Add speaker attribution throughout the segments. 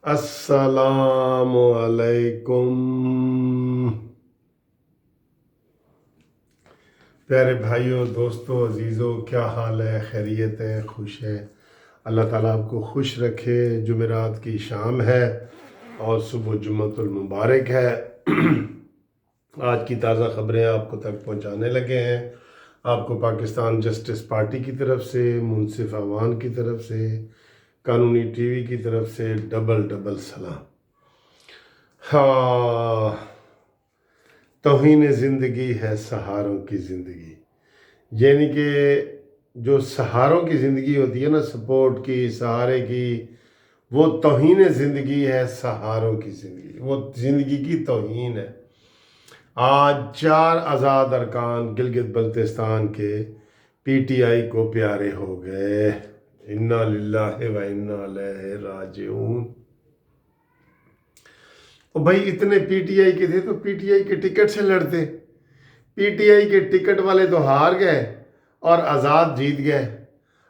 Speaker 1: السلام علیکم پیارے بھائیوں، دوستوں، عزیزوں، کیا حال ہے؟ خیریت ہے؟ خوش ہے؟ اللہ تعالیٰ آپ کو خوش رکھے۔ جمعرات کی شام ہے اور صبح جمعۃ المبارک ہے۔ آج کی تازہ خبریں آپ کو تک پہنچانے لگے ہیں۔ آپ کو پاکستان جسٹس پارٹی کی طرف سے، منصف اعوان کی طرف سے، قانونی ٹی وی کی طرف سے ڈبل سلام۔ ہاں، توہین زندگی ہے سہاروں کی زندگی، یعنی کہ جو سہاروں کی زندگی ہوتی ہے نا، سپورٹ کی، سہارے کی، وہ توہین زندگی ہے سہاروں کی زندگی، وہ زندگی کی توہین ہے۔ آج 4 آزاد ارکان گلگت بلتستان کے پی ٹی آئی کو پیارے ہو گئے۔ انا للہ و انا الیہ راجعون۔ بھائی اتنے پی ٹی آئی کے تھے تو پی ٹی آئی کے ٹکٹ سے لڑتے۔ پی ٹی آئی کے ٹکٹ والے تو ہار گئے اور آزاد جیت گئے۔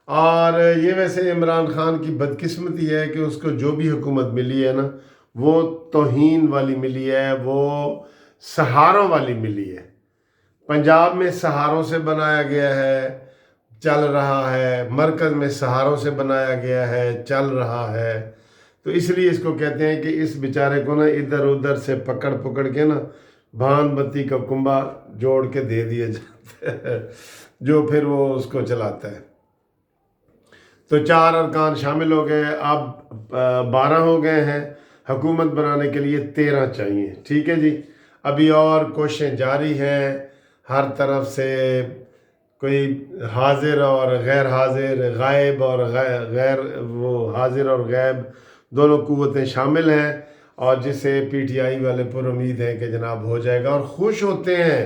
Speaker 1: اور یہ ویسے عمران خان کی بدقسمتی ہے کہ اس کو جو بھی حکومت ملی ہے نا، وہ توہین والی ملی ہے، وہ سہاروں والی ملی ہے۔ پنجاب میں سہاروں سے بنایا گیا ہے، چل رہا ہے۔ مرکز میں سہاروں سے بنایا گیا ہے، چل رہا ہے۔ تو اس لیے اس کو کہتے ہیں کہ اس بیچارے کو نا ادھر ادھر سے پکڑ کے نا بھان بتی کا کنبا جوڑ کے دے دیا جاتا ہے، جو پھر وہ اس کو چلاتا ہے۔ تو 4 ارکان شامل ہو گئے، اب 12 ہو گئے ہیں۔ حکومت بنانے کے لیے 13 چاہیے، ٹھیک ہے جی۔ ابھی اور کوششیں جاری ہیں، ہر طرف سے کوئی حاضر اور غیر حاضر، غائب اور غیر وہ حاضر اور غائب دونوں قوتیں شامل ہیں، اور جسے پی ٹی آئی والے پر امید ہیں کہ جناب ہو جائے گا، اور خوش ہوتے ہیں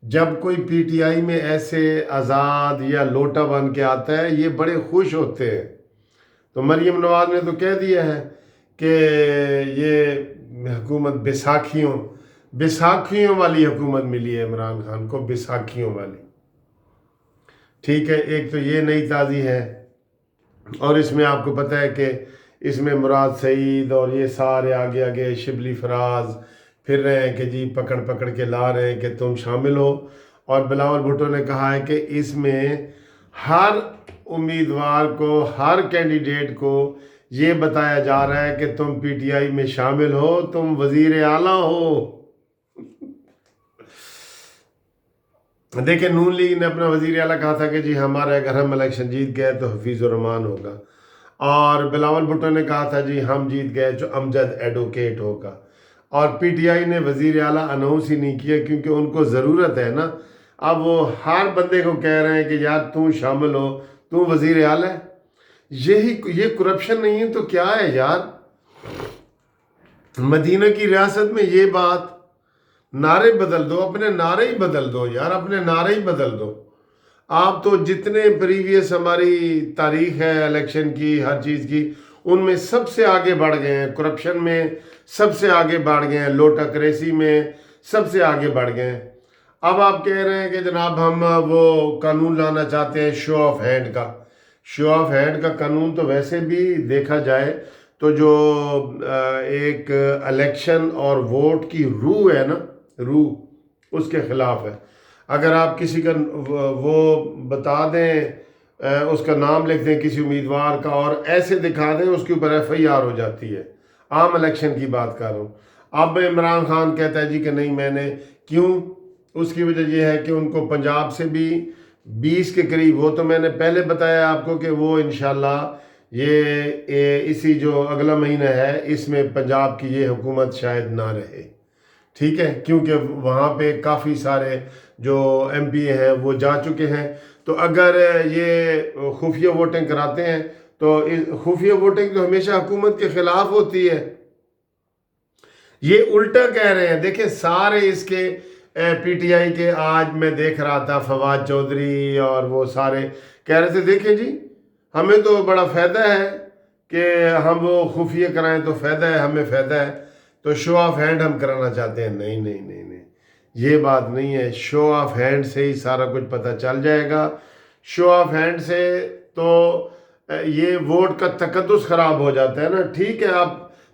Speaker 1: جب کوئی پی ٹی آئی میں ایسے آزاد یا لوٹا بن کے آتا ہے، یہ بڑے خوش ہوتے ہیں۔ تو مریم نواز نے تو کہہ دیا ہے کہ یہ حکومت بیساکھیوں والی حکومت ملی ہے عمران خان کو، بیساکھیوں والی، ٹھیک ہے۔ ایک تو یہ نئی تازی ہے، اور اس میں آپ کو پتہ ہے کہ اس میں مراد سعید اور یہ سارے آگے شبلی فراز پھر رہے ہیں کہ جی پکڑ کے لا رہے ہیں کہ تم شامل ہو۔ اور بلاول بھٹو نے کہا ہے کہ اس میں ہر امیدوار کو، ہر کینڈیڈیٹ کو یہ بتایا جا رہا ہے کہ تم پی ٹی آئی میں شامل ہو، تم وزیر اعلیٰ ہو۔ دیکھیں، نون لیگ نے اپنا وزیر اعلیٰ کہا تھا کہ جی ہمارے اگر ہم الیکشن جیت گئے تو حفیظ الرحمان ہوگا، اور بلاول بھٹو نے کہا تھا جی ہم جیت گئے جو امجد ایڈوکیٹ ہوگا۔ اور پی ٹی آئی نے وزیر اعلیٰ اناؤنس ہی نہیں کیا، کیونکہ ان کو ضرورت ہے نا۔ اب وہ ہر بندے کو کہہ رہے ہیں کہ یار تم شامل ہو، تم وزیر اعلیٰ ہے۔ یہ کرپشن نہیں ہے تو کیا ہے یار؟ مدینہ کی ریاست میں یہ بات، نعرے بدل دو، اپنے نعرے ہی بدل دو یار، اپنے نعرے ہی بدل دو۔ آپ تو جتنے پریویس ہماری تاریخ ہے الیکشن کی، ہر چیز کی، ان میں سب سے آگے بڑھ گئے ہیں، کرپشن میں سب سے آگے بڑھ گئے ہیں، لوٹا کریسی میں سب سے آگے بڑھ گئے ہیں۔ اب آپ کہہ رہے ہیں کہ جناب ہم وہ قانون لانا چاہتے ہیں شو آف ہینڈ کا۔ شو آف ہینڈ کا قانون تو ویسے بھی دیکھا جائے تو جو ایک الیکشن اور ووٹ کی روح ہے نا، روح اس کے خلاف ہے۔ اگر آپ کسی کا وہ بتا دیں، اس کا نام لکھ دیں کسی امیدوار کا اور ایسے دکھا دیں، اس کے اوپر ایف آئی آر ہو جاتی ہے۔ عام الیکشن کی بات کر رہا ہوں۔ اب عمران خان کہتا ہے جی کہ نہیں میں نے، کیوں؟ اس کی وجہ یہ ہے کہ ان کو پنجاب سے بھی 20 کے قریب، وہ تو میں نے پہلے بتایا آپ کو کہ وہ انشاءاللہ یہ اسی جو اگلا مہینہ ہے اس میں پنجاب کی یہ حکومت شاید نہ رہے، ٹھیک ہے، کیونکہ وہاں پہ کافی سارے جو ایم پی ہیں وہ جا چکے ہیں۔ تو اگر یہ خفیہ ووٹنگ کراتے ہیں تو خفیہ ووٹنگ تو ہمیشہ حکومت کے خلاف ہوتی ہے۔ یہ الٹا کہہ رہے ہیں، دیکھیں سارے اس کے پی ٹی آئی کے، آج میں دیکھ رہا تھا فواد چودھری اور وہ سارے کہہ رہے تھے دیکھیں جی ہمیں تو بڑا فائدہ ہے کہ ہم وہ خفیہ کرائیں، تو فائدہ ہے، ہمیں فائدہ ہے، تو شو آف ہینڈ ہم کرانا چاہتے ہیں۔ نہیں، یہ بات نہیں ہے۔ شو آف ہینڈ سے ہی سارا کچھ پتہ چل جائے گا۔ شو آف ہینڈ سے تو یہ ووٹ کا تقدس خراب ہو جاتا ہے نا۔ ٹھیک ہے، آپ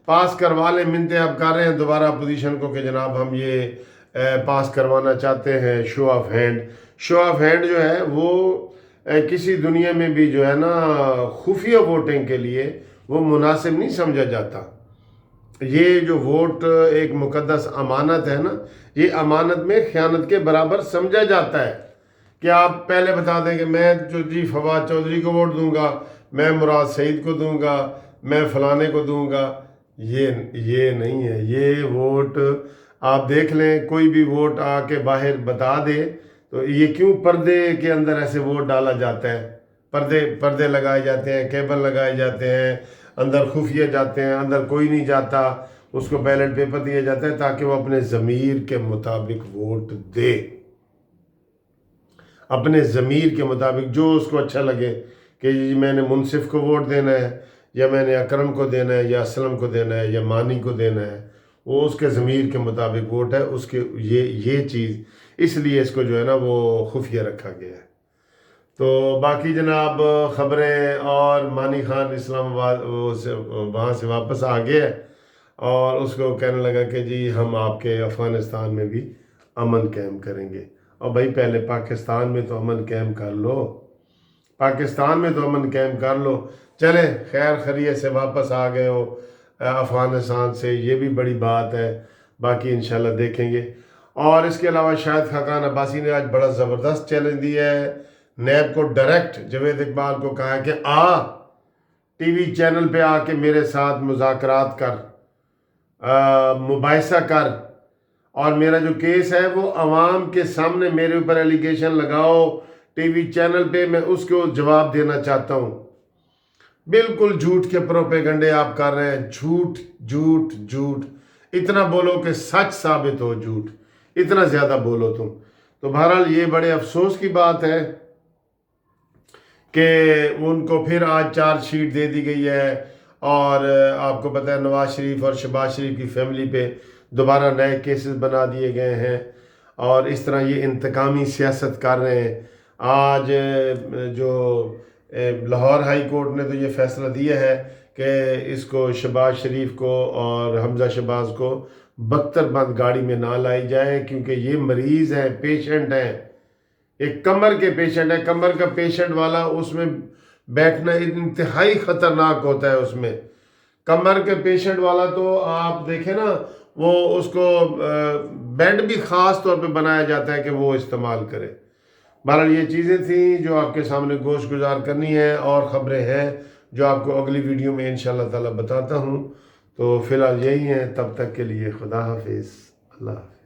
Speaker 1: پاس کروا لیں، منتیں اب کر رہے ہیں دوبارہ اپوزیشن کو کہ جناب ہم یہ پاس کروانا چاہتے ہیں. Show of hand, show of hand جو ہے وہ کسی دنیا میں بھی جو ہے نا خفیہ ووٹنگ کے لیے وہ مناسب نہیں سمجھا جاتا. یہ جو ووٹ ایک مقدس امانت ہے نا، یہ امانت میں خیانت کے برابر سمجھا جاتا ہے کہ آپ پہلے بتا دیں کہ میں جو جی فواد چودھری کو ووٹ دوں گا، میں مراد سعید کو دوں گا، میں فلانے کو دوں گا. یہ نہیں ہے. یہ ووٹ آپ دیکھ لیں، کوئی بھی ووٹ آ کے باہر بتا دے تو یہ کیوں پردے کے اندر ایسے ووٹ ڈالا جاتا ہے. پردے لگائے جاتے ہیں، کیبل لگائے جاتے ہیں، اندر خفیہ جاتے ہیں، اندر کوئی نہیں جاتا، اس کو بیلٹ پیپر دیا جاتا ہے تاکہ وہ اپنے ضمیر کے مطابق ووٹ دے، اپنے ضمیر کے مطابق جو اس کو اچھا لگے کہ جی میں نے منصف کو ووٹ دینا ہے، یا میں نے اکرم کو دینا ہے، یا اسلم کو دینا ہے، یا مانی کو دینا ہے. وہ اس کے ضمیر کے مطابق ووٹ ہے. اس کے یہ چیز اس لیے اس کو جو ہے نا وہ خفیہ رکھا گیا ہے. تو باقی جناب خبریں، اور مانی خان اسلام آباد وہاں سے واپس آ گیا اور اس کو کہنے لگا کہ جی ہم آپ کے افغانستان میں بھی امن قائم کریں گے. اور بھائی پہلے پاکستان میں تو امن قائم کر لو، پاکستان میں تو امن قائم کر لو. چلیں خیر خیریت سے واپس آ گئے ہو افغانستان سے، یہ بھی بڑی بات ہے. باقی انشاءاللہ دیکھیں گے. اور اس کے علاوہ شاہد خاقان عباسی نے آج بڑا زبردست چیلنج دیا ہے نیب کو. ڈائریکٹ جاوید اقبال کو کہا ہے کہ ٹی وی چینل پہ آ کے میرے ساتھ مذاکرات کر، مباحثہ کر، اور میرا جو کیس ہے وہ عوام کے سامنے میرے اوپر ایلیگیشن لگاؤ ٹی وی چینل پہ، میں اس کو جواب دینا چاہتا ہوں. بالکل جھوٹ کے پروپیگنڈے آپ کر رہے ہیں. جھوٹ جھوٹ جھوٹ، اتنا بولو کہ سچ ثابت ہو. جھوٹ اتنا زیادہ بولو تم. تو بہرحال یہ بڑے افسوس کی بات ہے کہ ان کو پھر آج چارج شیٹ دے دی گئی ہے، اور آپ کو پتہ ہے نواز شریف اور شہباز شریف کی فیملی پہ دوبارہ نئے کیسز بنا دیے گئے ہیں، اور اس طرح یہ انتقامی سیاست کر رہے ہیں. آج جو لاہور ہائی کورٹ نے تو یہ فیصلہ دیا ہے کہ اس کو شہباز شریف کو اور حمزہ شہباز کو بختر بند گاڑی میں نہ لائی جائے، کیونکہ یہ مریض ہیں، پیشنٹ ہیں. ایک کمر کے پیشنٹ ہے، کمر کا پیشنٹ والا اس میں بیٹھنا انتہائی خطرناک ہوتا ہے. اس میں کمر کے پیشنٹ والا تو آپ دیکھیں نا، وہ اس کو بیڈ بھی خاص طور پہ بنایا جاتا ہے کہ وہ استعمال کرے. بہرحال یہ چیزیں تھیں جو آپ کے سامنے گوش گزار کرنی ہے، اور خبریں ہیں جو آپ کو اگلی ویڈیو میں انشاءاللہ تعالی بتاتا ہوں. تو فی الحال یہی ہیں، تب تک کے لیے خدا حافظ، اللہ حافظ.